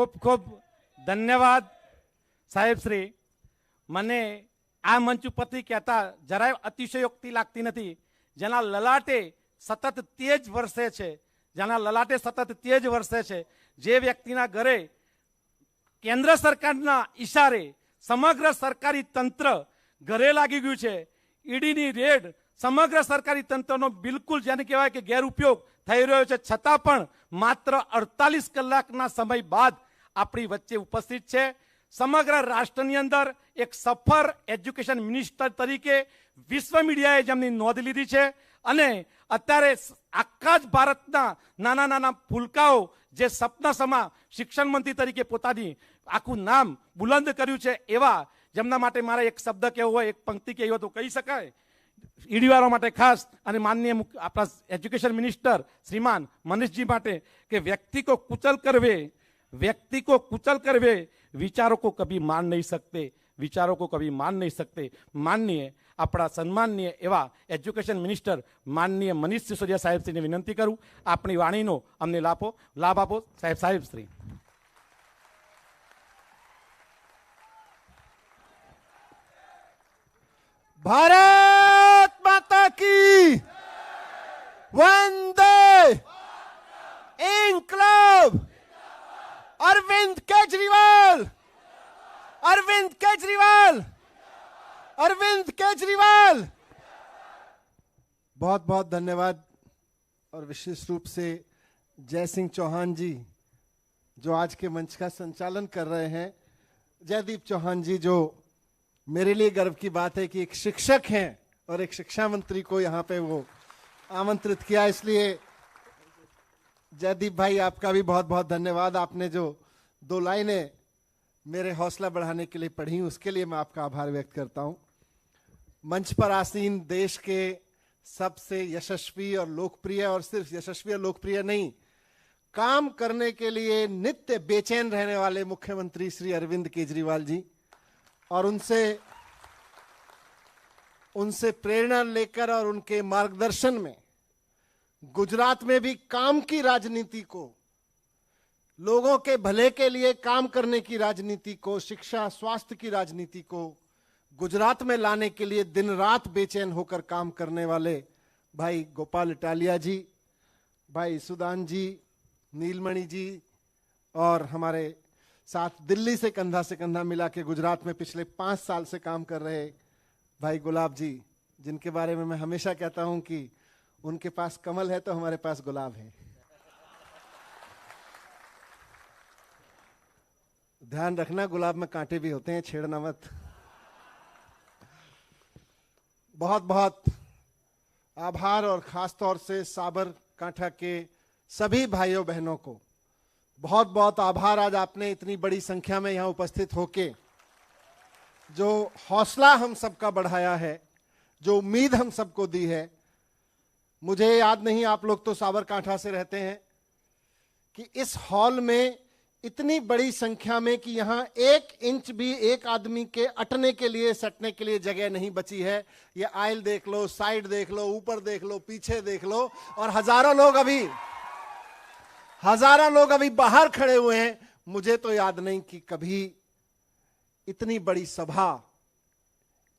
ખૂબ ખૂબ ધન્યવાદ સાહેબશ્રી. મને આ મંચ ઉપરથી કહેતા જરાય અતિશયોક્તિ લાગતી નથી. જેના લલાટે સતત તેજ વરસે છે, જેના લલાટે સતત તેજ વરસે છે, જે વ્યક્તિના ઘરે કેન્દ્ર સરકારના ઈશારે સમગ્ર સરકારી તંત્ર ઘરે લાગી ગયું છે, ઈડીની રેડ, સમગ્ર સરકારી તંત્રનો બિલકુલ જેને કહેવાય કે ગેરઉપયોગ થઈ રહ્યો છે, છતાં પણ માત્ર 48 કલાકના સમય બાદ આપણી વચ્ચે ઉપસ્થિત છે. સમગ્ર રાષ્ટ્રની અંદર એક સફળ એજ્યુકેશન મિનિસ્ટર તરીકે વિશ્વ મીડિયાએ જેમની નોંધ લીધી છે અને અત્યારે આખા જ ભારતના નાના નાના ફૂલકાઓ જે સપનાસમા શિક્ષણ મંત્રી તરીકે પોતાની આખું નામ બુલંદ કર્યું છે, એવા જેમના માટે મારે એક શબ્દ કહેવો હોય, એક પંક્તિ કહેવી હોય તો કહી શકાય. ઈડીવાળા માટે ખાસ અને માનનીય આપણા એજ્યુકેશન મિનિસ્ટર શ્રીમાન મનીષજી માટે કે व्यक्ति को कुचल कर वे विचारों को कभी मान नहीं सकते, विचारों को कभी मान नहीं सकते. माननीय अपना सन्माननीय एवं एज्युकेशन मिनिस्टर माननीय मनीष सिसोदिया साहेब श्री ने विनंती करूं, अपनी वाणीनो अमने लाभ आपो साहेब श्री. भारत माता की वंदे इंकलाब. अरविंद केजरीवाल, अरविंद केजरीवाल, अरविंद केजरीवाल. बहुत बहुत धन्यवाद. और विशेष रूप से जय सिंह चौहान जी जो आज के मंच का संचालन कर रहे हैं. जयदीप चौहान जी, जो मेरे लिए गर्व की बात है कि एक शिक्षक हैं और एक शिक्षा मंत्री को यहाँ पे वो आमंत्रित किया, इसलिए जयदीप भाई आपका भी बहुत बहुत धन्यवाद. आपने जो 2 लाइनें मेरे हौसला बढ़ाने के लिए पढ़ी, उसके लिए मैं आपका आभार व्यक्त करता हूं. मंच पर आसीन देश के सबसे यशस्वी और लोकप्रिय, और सिर्फ यशस्वी और लोकप्रिय नहीं, काम करने के लिए नित्य बेचैन रहने वाले मुख्यमंत्री श्री अरविंद केजरीवाल जी, और उनसे प्रेरणा लेकर और उनके मार्गदर्शन में गुजरात में भी काम की राजनीति को, लोगों के भले के लिए काम करने की राजनीति को, शिक्षा स्वास्थ्य की राजनीति को गुजरात में लाने के लिए दिन रात बेचैन होकर काम करने वाले भाई गोपाल इटालिया जी, भाई सुदान जी, नीलमणि जी, और हमारे साथ दिल्ली से कंधा मिला के गुजरात में पिछले 5 साल से काम कर रहे भाई गुलाब जी, जिनके बारे में मैं हमेशा कहता हूं कि उनके पास कमल है तो हमारे पास गुलाब है. ध्यान रखना, गुलाब में कांटे भी होते हैं, छेड़ना मत. बहुत बहुत आभार. और खास तौर से साबरकांठा के सभी भाइयों बहनों को बहुत बहुत आभार. आज आपने इतनी बड़ी संख्या में यहां उपस्थित होके जो हौसला हम सबका बढ़ाया है, जो उम्मीद हम सबको दी है. मुझे याद नहीं, आप लोग तो साबरकांठा से रहते हैं, कि इस हॉल में इतनी बड़ी संख्या में कि यहां 1 इंच भी एक आदमी के अटने के लिए, सटने के लिए जगह नहीं बची है. ये आयल देख लो, साइड देख लो, ऊपर देख लो, पीछे देख लो, और हजारों लोग अभी बाहर खड़े हुए हैं. मुझे तो याद नहीं कि कभी इतनी बड़ी सभा,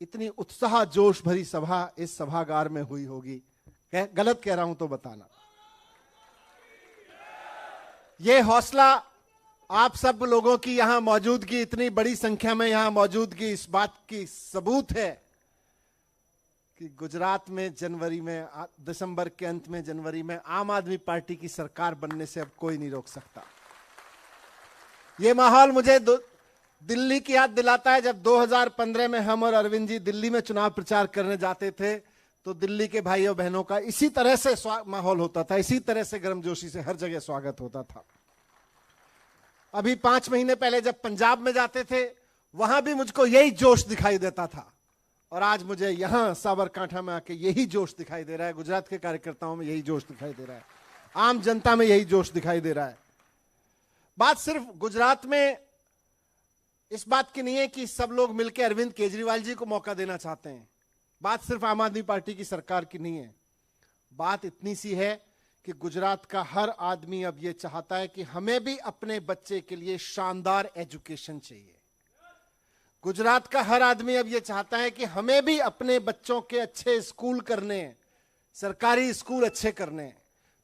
इतनी उत्साह जोश भरी सभा इस सभागार में हुई होगी. गलत कह रहा हूं तो बताना. ये हौसला आप सब लोगों की यहां मौजूदगी, इतनी बड़ी संख्या में यहां मौजूदगी, इस बात की सबूत है कि गुजरात में दिसंबर के अंत में, जनवरी में आम आदमी पार्टी की सरकार बनने से अब कोई नहीं रोक सकता. ये माहौल मुझे दिल्ली की याद दिलाता है. जब 2015 में हम और अरविंद जी दिल्ली में चुनाव प्रचार करने जाते थे, तो दिल्ली के भाइयों बहनों का इसी तरह से माहौल होता था, इसी तरह से गर्मजोशी से हर जगह स्वागत होता था. अभी 5 महीने पहले जब पंजाब में जाते थे, वहां भी मुझको यही जोश दिखाई देता था, और आज मुझे यहां साबरकांठा में आके यही जोश दिखाई दे रहा है. गुजरात के कार्यकर्ताओं में यही जोश दिखाई दे रहा है, आम जनता में यही जोश दिखाई दे रहा है. बात सिर्फ गुजरात में इस बात की नहीं है कि सब लोग मिलकर अरविंद केजरीवाल जी को मौका देना चाहते हैं. बात सिर्फ आम आदमी पार्टी की सरकार की नहीं है. बात इतनी सी है कि गुजरात का हर आदमी अब यह चाहता है कि हमें भी अपने बच्चे के लिए शानदार एजुकेशन चाहिए। गुजरात का हर आदमी अब यह चाहता है कि हमें भी अपने बच्चों के अच्छे स्कूल करने हैं, सरकारी स्कूल अच्छे करने हैं,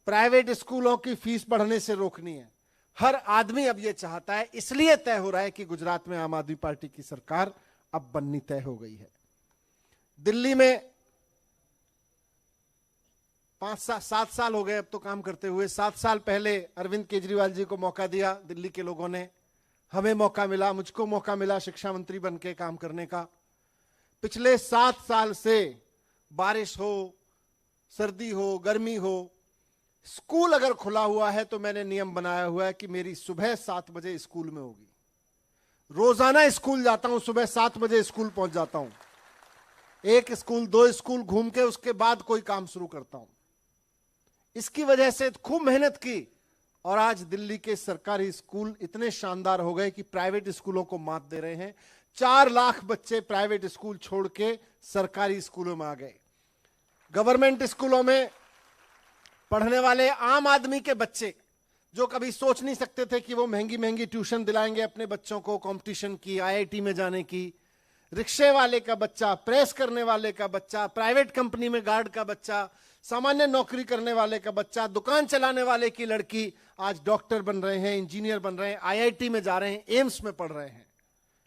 प्राइवेट स्कूलों की फीस बढ़ने से रोकनी है। हर आदमी अब यह चाहता है, इसलिए तय हो रहा है कि गुजरात में आम आदमी पार्टी की सरकार अब बननी तय हो गई है। दिल्ली में 7 साल हो गए अब तो काम करते हुए। 7 साल पहले अरविंद केजरीवाल जी को मौका दिया दिल्ली के लोगों ने, हमें मौका मिला, मुझको मौका मिला शिक्षा मंत्री बन के काम करने का। पिछले 7 साल से बारिश हो, सर्दी हो, गर्मी हो, स्कूल अगर खुला हुआ है तो मैंने नियम बनाया हुआ है कि मेरी सुबह 7 बजे स्कूल में होगी। रोजाना स्कूल जाता हूं, सुबह 7 बजे स्कूल पहुंच जाता हूं। 1 स्कूल 2 स्कूल घूम के उसके बाद कोई काम शुरू करता हूं। इसकी वजह से खूब मेहनत की और आज दिल्ली के सरकारी स्कूल इतने शानदार हो गए कि प्राइवेट स्कूलों को मात दे रहे हैं। 4 लाख बच्चे प्राइवेट स्कूल छोड़ के सरकारी स्कूलों में आ गए। गवर्नमेंट स्कूलों में पढ़ने वाले आम आदमी के बच्चे जो कभी सोच नहीं सकते थे कि वो महंगी महंगी ट्यूशन दिलाएंगे अपने बच्चों को, कंपटीशन की, आईआईटी में जाने की, रिक्शे वाले का बच्चा, प्रेस करने वाले का बच्चा, प्राइवेट कंपनी में गार्ड का बच्चा, सामान्य नौकरी करने वाले का बच्चा, दुकान चलाने वाले की लड़की आज डॉक्टर बन रहे हैं, इंजीनियर बन रहे हैं, आईआईटी में जा रहे हैं, एम्स में पढ़ रहे हैं।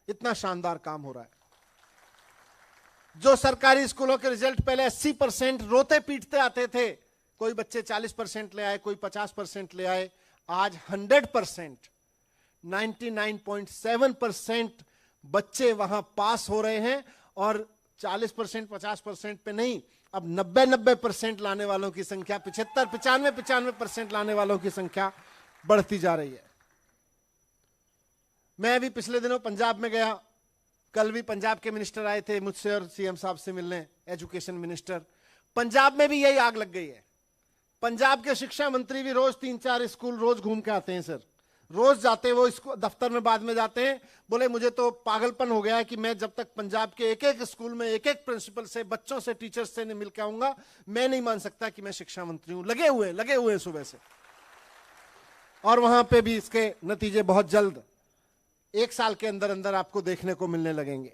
इतना शानदार काम हो रहा है। जो सरकारी स्कूलों के रिजल्ट पहले 80% रोते पीटते आते थे, कोई बच्चे 40% ले आए, कोई 50% ले आए, आज 100%, 99.7% बच्चे वहां पास हो रहे हैं। और 40% 50% पे नहीं, अब 90% लाने वालों की संख्या, 75 95% लाने वालों की संख्या बढ़ती जा रही है। मैं अभी पिछले दिनों पंजाब में गया, कल भी पंजाब के मिनिस्टर आए थे मुझसे और सीएम साहब से मिलने, एजुकेशन मिनिस्टर। पंजाब में भी यही आग लग गई है। पंजाब के शिक्षा मंत्री भी रोज 3-4 स्कूल रोज घूम के आते हैं सर, रोज जाते हैं वो इसको दफ्तर में, बाद में जाते हैं, बोले मुझे तो पागलपन हो गया है कि मैं जब तक पंजाब के एक एक स्कूल में एक एक प्रिंसिपल से, बच्चों से, टीचर्स से नहीं मिल के आऊंगा, मैं नहीं मान सकता कि मैं शिक्षा मंत्री हूं। लगे हुए हैं सुबह से। और वहां पे भी इसके नतीजे बहुत जल्द 1 साल के अंदर अंदर आपको देखने को मिलने लगेंगे।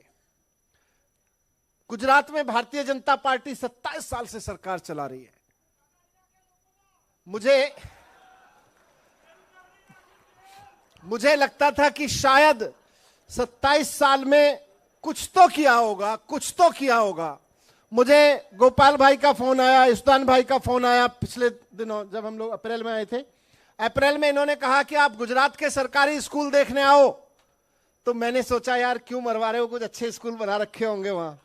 गुजरात में भारतीय जनता पार्टी 27 साल से सरकार चला रही है। मुझे लगता था कि शायद 27 साल में कुछ तो किया होगा। मुझे गोपाल भाई का फोन आया, इस्तान भाई का फोन आया पिछले दिनों, जब हम लोग अप्रैल में आए थे। अप्रैल में इन्होंने कहा कि आप गुजरात के सरकारी स्कूल देखने आओ। तो मैंने सोचा यार क्यों मरवा रहे हो, कुछ अच्छे स्कूल बना रखे होंगे वहां।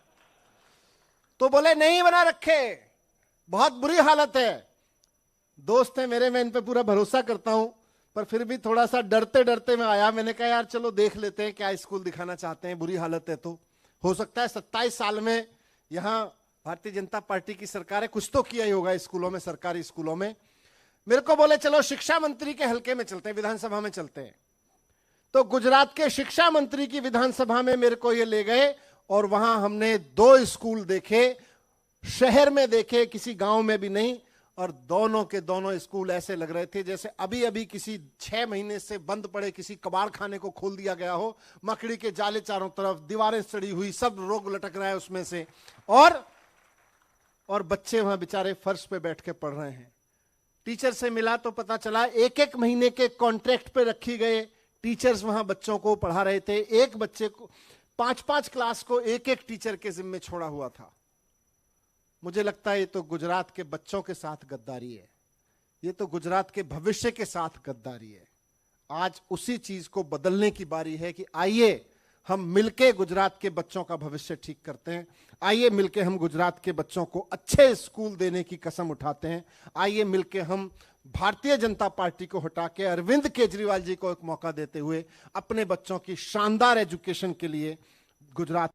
तो बोले नहीं बना रखे, बहुत बुरी हालत है। दोस्त है मेरे, मैं इन पे पूरा भरोसा करता हूं, पर फिर भी थोड़ा सा डरते डरते मैं आया। मैंने कहा यार चलो देख लेते हैं क्या स्कूल दिखाना चाहते हैं, बुरी हालत है तो हो सकता है 27 साल में यहां भारतीय जनता पार्टी की सरकार है, कुछ तो किया ही होगा स्कूलों में, सरकारी स्कूलों में। मेरे को बोले चलो शिक्षा मंत्री के हलके में चलते हैं, विधानसभा में चलते हैं। तो गुजरात के शिक्षा मंत्री की विधानसभा में मेरे को ये ले गए और वहां हमने 2 स्कूल देखे, शहर में देखे, किसी गांव में भी नहीं। और दोनों के दोनों स्कूल ऐसे लग रहे थे जैसे अभी अभी किसी 6 महीने से बंद पड़े किसी कबाड़ खाने को खोल दिया गया हो। मकड़ी के जाले चारों तरफ, दीवारें सड़ी हुई, सब रोग लटक रहा है उसमें से। और बच्चे वहां बेचारे फर्श पे बैठ के पढ़ रहे हैं। टीचर से मिला तो पता चला 1-1 महीने के कॉन्ट्रैक्ट पे रखी गए टीचर्स वहां बच्चों को पढ़ा रहे थे। एक बच्चे को 5-5 क्लास को एक टीचर के जिम्मे छोड़ा हुआ था। मुझे लगता है ये तो गुजरात के बच्चों के साथ गद्दारी है, ये तो गुजरात के भविष्य के साथ गद्दारी है। आज उसी चीज को बदलने की बारी है कि आइए हम मिलके गुजरात के बच्चों का भविष्य ठीक करते हैं। आइए मिलके हम गुजरात के बच्चों को अच्छे स्कूल देने की कसम उठाते हैं। आइए मिलके हम भारतीय जनता पार्टी को हटा के अरविंद केजरीवाल जी को एक मौका देते हुए अपने बच्चों की शानदार एजुकेशन के लिए गुजरात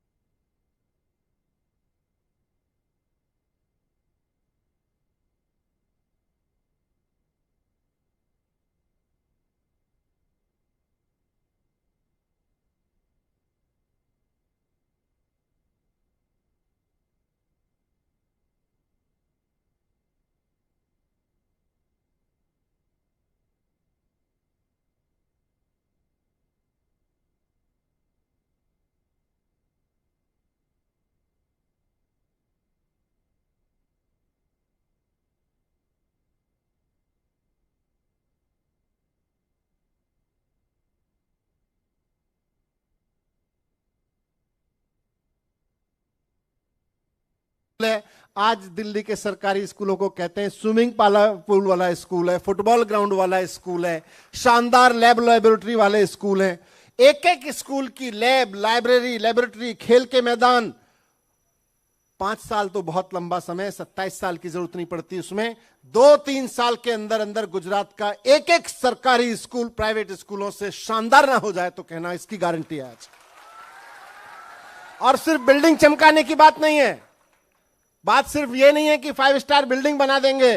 है। आज दिल्ली के सरकारी स्कूलों को कहते हैं स्विमिंग पूल वाला स्कूल है, फुटबॉल ग्राउंड वाला स्कूल है, शानदार लैब लेबोरेटरी वाले स्कूल हैं। एक एक स्कूल की लैब, लाइब्रेरी, लेबोरेटरी, खेल के मैदान। 5 साल तो बहुत लंबा समय, 27 साल की जरूरत नहीं पड़ती उसमें। 2-3 साल के अंदर अंदर गुजरात का एक एक सरकारी स्कूल प्राइवेट स्कूलों से शानदार ना हो जाए तो कहना इसकी गारंटी है आज। और सिर्फ बिल्डिंग चमकाने की बात नहीं है, बात सिर्फ ये नहीं है कि 5 स्टार बिल्डिंग बना देंगे।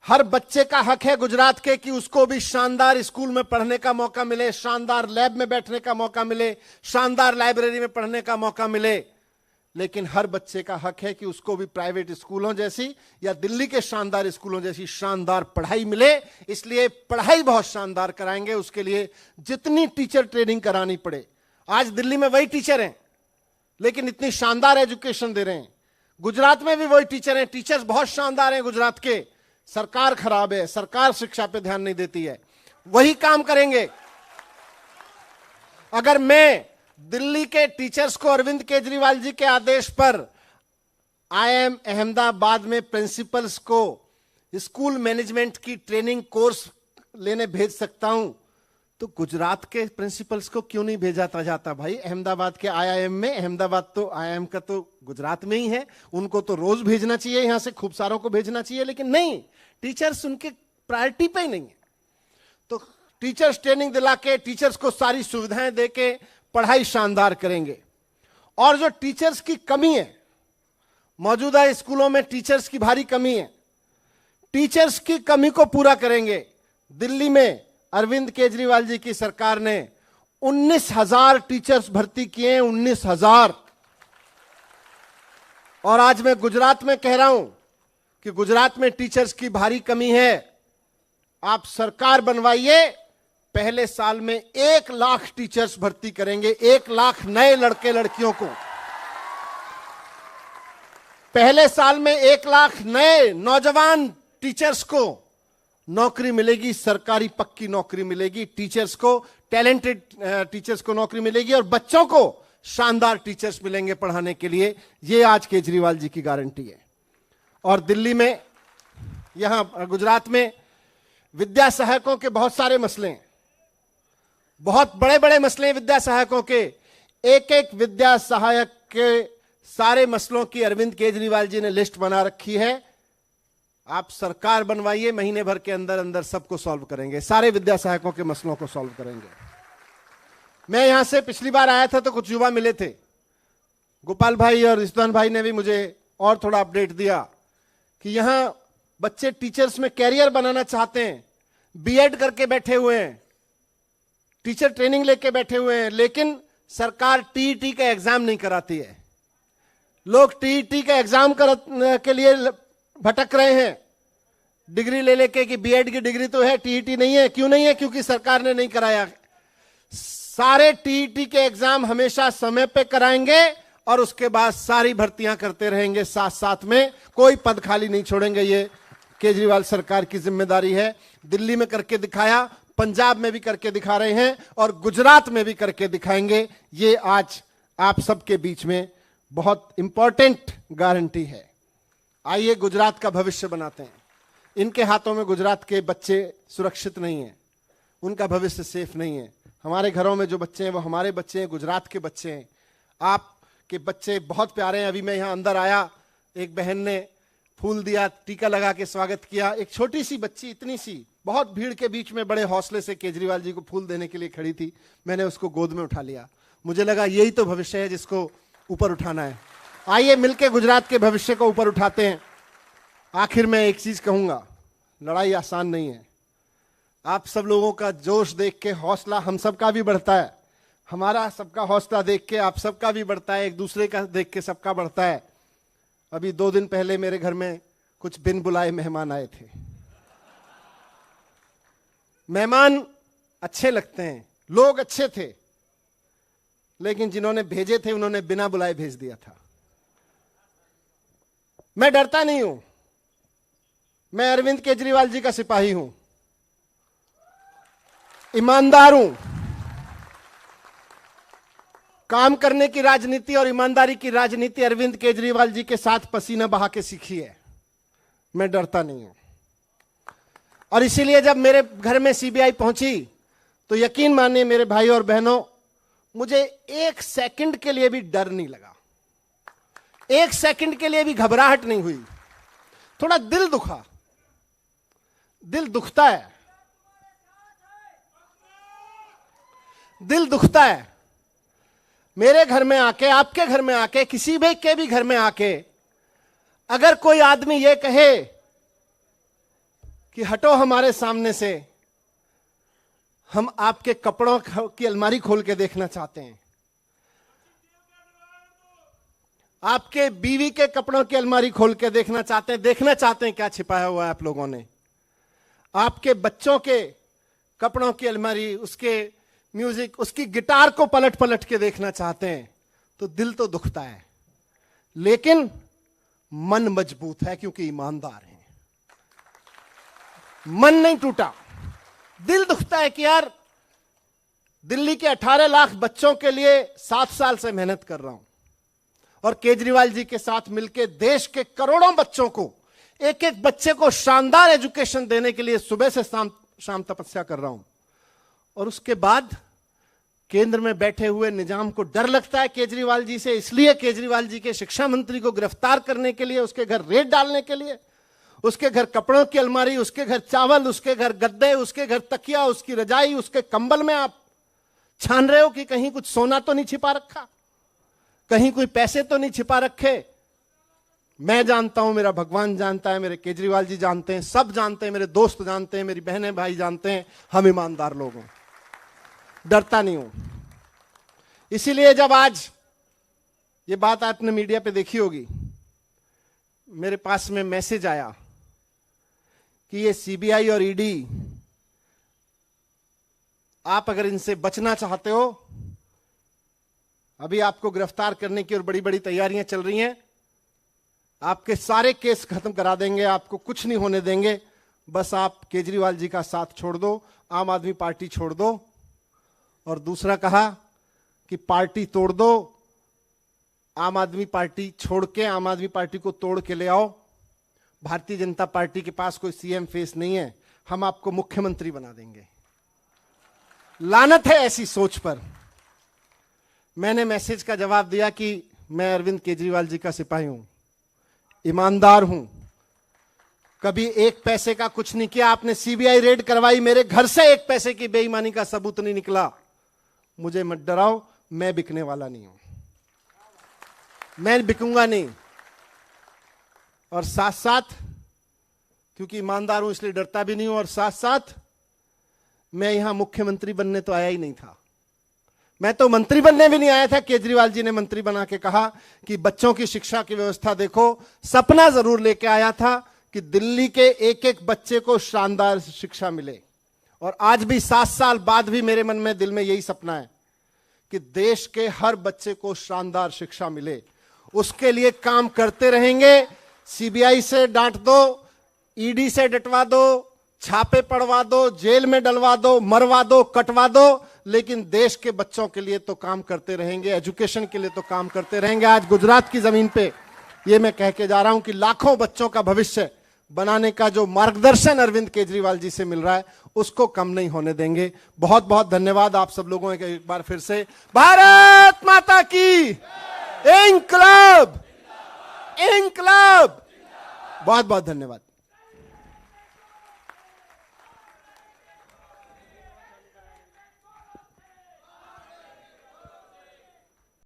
हर बच्चे का हक है गुजरात के कि उसको भी शानदार स्कूल में पढ़ने का मौका मिले, शानदार लैब में बैठने का मौका मिले, शानदार लाइब्रेरी में पढ़ने का मौका मिले। लेकिन हर बच्चे का हक है कि उसको भी प्राइवेट स्कूलों जैसी या दिल्ली के शानदार स्कूलों जैसी शानदार पढ़ाई मिले। इसलिए पढ़ाई बहुत शानदार कराएंगे, उसके लिए जितनी टीचर ट्रेनिंग करानी पड़े। आज दिल्ली में वही टीचर हैं लेकिन इतनी शानदार एजुकेशन दे रहे हैं। गुजरात में भी वही टीचर हैं, टीचर्स बहुत शानदार हैं गुजरात के। सरकार खराब है, सरकार शिक्षा पे ध्यान नहीं देती है। वही काम करेंगे। अगर मैं दिल्ली के टीचर्स को अरविंद केजरीवाल जी के आदेश पर IIM अहमदाबाद में प्रिंसिपल्स को स्कूल मैनेजमेंट की ट्रेनिंग कोर्स लेने भेज सकता हूं, तो गुजरात के प्रिंसिपल्स को क्यों नहीं भेजा जाता भाई अहमदाबाद के IIM में? अहमदाबाद तो IIM का तो गुजरात में ही है, उनको तो रोज भेजना चाहिए, यहां से खूब सारों को भेजना चाहिए। लेकिन नहीं, टीचर्स उनके प्रायोरिटी पे ही नहीं है। तो टीचर्स ट्रेनिंग दिला के, टीचर्स को सारी सुविधाएं दे के पढ़ाई शानदार करेंगे। और जो टीचर्स की कमी है, मौजूदा स्कूलों में टीचर्स की भारी कमी है, टीचर्स की कमी को पूरा करेंगे। दिल्ली में अरविंद केजरीवाल जी की सरकार ने 19,000 टीचर्स भर्ती किए हैं, 19,000। और आज मैं गुजरात में कह रहा हूं कि गुजरात में टीचर्स की भारी कमी है। आप सरकार बनवाइए, पहले साल में 1 लाख टीचर्स भर्ती करेंगे, 1 लाख नए लड़के लड़कियों को। पहले साल में 1 लाख नए नौजवान टीचर्स को नौकरी मिलेगी, सरकारी पक्की नौकरी मिलेगी। टीचर्स को, टैलेंटेड टीचर्स को नौकरी मिलेगी और बच्चों को शानदार टीचर्स मिलेंगे पढ़ाने के लिए। यह आज केजरीवाल जी की गारंटी है। और दिल्ली में, यहां गुजरात में विद्या सहायकों के बहुत सारे मसले हैं, बहुत बड़े बड़े मसले हैं विद्या सहायकों के। एक एक विद्या सहायक के सारे मसलों की अरविंद केजरीवाल जी ने लिस्ट बना रखी है। आप सरकार बनवाइए, महीने भर के अंदर अंदर सबको सॉल्व करेंगे, सारे विद्या सहायकों के मसलों को सॉल्व करेंगे। मैं यहां से पिछली बार आया था तो कुछ युवा मिले थे, गोपाल भाई और रिजवान भाई ने भी मुझे और थोड़ा अपडेट दिया कि यहां बच्चे टीचर्स में कैरियर बनाना चाहते हैं, बीएड करके बैठे हुए हैं, टीचर ट्रेनिंग लेके बैठे हुए हैं, लेकिन सरकार टीईटी का एग्जाम नहीं कराती है। लोग टीईटी का एग्जाम के लिए भटक रहे हैं, डिग्री ले लेके कि बीएड की डिग्री तो है, टीईटी नहीं है। क्यों नहीं है? क्योंकि सरकार ने नहीं कराया। सारे टीईटी के एग्जाम हमेशा समय पे कराएंगे और उसके बाद सारी भर्तियां करते रहेंगे साथ साथ में, कोई पद खाली नहीं छोड़ेंगे। ये केजरीवाल सरकार की जिम्मेदारी है। दिल्ली में करके दिखाया, पंजाब में भी करके दिखा रहे हैं और गुजरात में भी करके दिखाएंगे। ये आज आप सबके बीच में बहुत इंपॉर्टेंट गारंटी है। आइए गुजरात का भविष्य बनाते हैं। इनके हाथों में गुजरात के बच्चे सुरक्षित नहीं हैं, उनका भविष्य सेफ नहीं है। हमारे घरों में जो बच्चे हैं वो हमारे बच्चे हैं, गुजरात के बच्चे हैं। आपके बच्चे बहुत प्यारे हैं। अभी मैं यहां अंदर आया, एक बहन ने फूल दिया, टीका लगा के स्वागत किया। एक छोटी सी बच्ची, इतनी सी, बहुत भीड़ के बीच में बड़े हौसले से केजरीवाल जी को फूल देने के लिए खड़ी थी। मैंने उसको गोद में उठा लिया। मुझे लगा यही तो भविष्य है जिसको ऊपर उठाना है। आइए मिलकर गुजरात के भविष्य को ऊपर उठाते हैं। आखिर में एक चीज कहूंगा, लड़ाई आसान नहीं है। आप सब लोगों का जोश देख के हौसला हम सबका भी बढ़ता है, हमारा सबका हौसला देख के आप सबका भी बढ़ता है, एक दूसरे का देख के सबका बढ़ता है। अभी 2 दिन पहले मेरे घर में कुछ बिन बुलाए मेहमान आए थे। मेहमान अच्छे लगते हैं, लोग अच्छे थे, लेकिन जिन्होंने भेजे थे उन्होंने बिना बुलाए भेज दिया था। मैं डरता नहीं हूं, मैं अरविंद केजरीवाल जी का सिपाही हूं, ईमानदार हूं। काम करने की राजनीति और ईमानदारी की राजनीति अरविंद केजरीवाल जी के साथ पसीना बहा के सीखी है। मैं डरता नहीं हूं। और इसीलिए जब मेरे घर में सीबीआई पहुंची तो यकीन मानिए मेरे भाई और बहनों, मुझे एक सेकंड के लिए भी डर नहीं लगा, एक सेकंड के लिए भी घबराहट नहीं हुई। थोड़ा दिल दुखा, दिल दुखता है, दिल दुखता है। मेरे घर में आके, आपके घर में आके, किसी भी के भी घर में आके अगर कोई आदमी ये कहे कि हटो हमारे सामने से, हम आपके कपड़ों की अलमारी खोल के देखना चाहते हैं, आपके बीवी के कपड़ों की अलमारी खोल के देखना चाहते हैं क्या छिपाया हुआ है आप लोगों ने, आपके बच्चों के कपड़ों की अलमारी, उसके म्यूजिक, उसकी गिटार को पलट पलट के देखना चाहते हैं, तो दिल तो दुखता है, लेकिन मन मजबूत है क्योंकि ईमानदार हैं। मन नहीं टूटा। दिल दुखता है कि यार दिल्ली के 18 लाख बच्चों के लिए 7 साल से मेहनत कर रहा हूं और केजरीवाल जी के साथ मिलकर देश के करोड़ों बच्चों को, एक एक बच्चे को शानदार एजुकेशन देने के लिए सुबह से शाम तपस्या कर रहा हूं। और उसके बाद केंद्र में बैठे हुए निजाम को डर लगता है केजरीवाल जी से, इसलिए केजरीवाल जी के शिक्षा मंत्री को गिरफ्तार करने के लिए, उसके घर रेड डालने के लिए, उसके घर कपड़ों की अलमारी, उसके घर चावल, उसके घर गद्दे, उसके घर तकिया, उसकी रजाई, उसके कंबल में आप छान रहे हो कि कहीं कुछ सोना तो नहीं छिपा रखा, कहीं कोई पैसे तो नहीं छिपा रखे। मैं जानता हूं, मेरा भगवान जानता है, मेरे केजरीवाल जी जानते हैं, सब जानते हैं, मेरे दोस्त जानते हैं, मेरी बहनें भाई जानते हैं, हम ईमानदार लोग हैं, डरता नहीं हूं। इसीलिए जब आज ये बात आपने मीडिया पे देखी होगी, मेरे पास में मैसेज आया कि ये सीबीआई और ईडी, आप अगर इनसे बचना चाहते हो, अभी आपको गिरफ्तार करने की और बड़ी बड़ी तैयारियां चल रही हैं, आपके सारे केस खत्म करा देंगे, आपको कुछ नहीं होने देंगे, बस आप केजरीवाल जी का साथ छोड़ दो, आम आदमी पार्टी छोड़ दो। और दूसरा कहा कि पार्टी तोड़ दो, आम आदमी पार्टी छोड़ के आम आदमी पार्टी को तोड़ के ले आओ। भारतीय जनता पार्टी के पास कोई सीएम फेस नहीं है, हम आपको मुख्यमंत्री बना देंगे। लानत है ऐसी सोच पर। मैंने मैसेज का जवाब दिया कि मैं अरविंद केजरीवाल जी का सिपाही हूं, ईमानदार हूं, कभी एक पैसे का कुछ नहीं किया। आपने सीबीआई रेड करवाई, मेरे घर से एक पैसे की बेईमानी का सबूत नहीं निकला। मुझे मत डराओ, मैं बिकने वाला नहीं हूं, मैं बिकूंगा नहीं। और साथ साथ क्योंकि ईमानदार हूं इसलिए डरता भी नहीं हूं, और साथ साथ मैं यहां मुख्यमंत्री बनने तो आया ही नहीं था, मैं तो मंत्री बनने भी नहीं आया था। केजरीवाल जी ने मंत्री बना के कहा कि बच्चों की शिक्षा की व्यवस्था देखो। सपना जरूर लेके आया था कि दिल्ली के एक एक बच्चे को शानदार शिक्षा मिले, और आज भी 7 साल बाद भी मेरे मन में, दिल में यही सपना है कि देश के हर बच्चे को शानदार शिक्षा मिले। उसके लिए काम करते रहेंगे। सीबीआई से डांट दो, ईडी से डटवा दो, छापे पड़वा दो, जेल में डलवा दो, मरवा दो, कटवा दो, लेकिन देश के बच्चों के लिए तो काम करते रहेंगे, एजुकेशन के लिए तो काम करते रहेंगे। आज गुजरात की जमीन पे ये मैं कह के जा रहा हूं कि लाखों बच्चों का भविष्य बनाने का जो मार्गदर्शन अरविंद केजरीवाल जी से मिल रहा है, उसको कम नहीं होने देंगे। बहुत बहुत धन्यवाद आप सब लोगों का एक बार फिर से। भारत माता की इंकलाब, इंकलाब। बहुत बहुत धन्यवाद।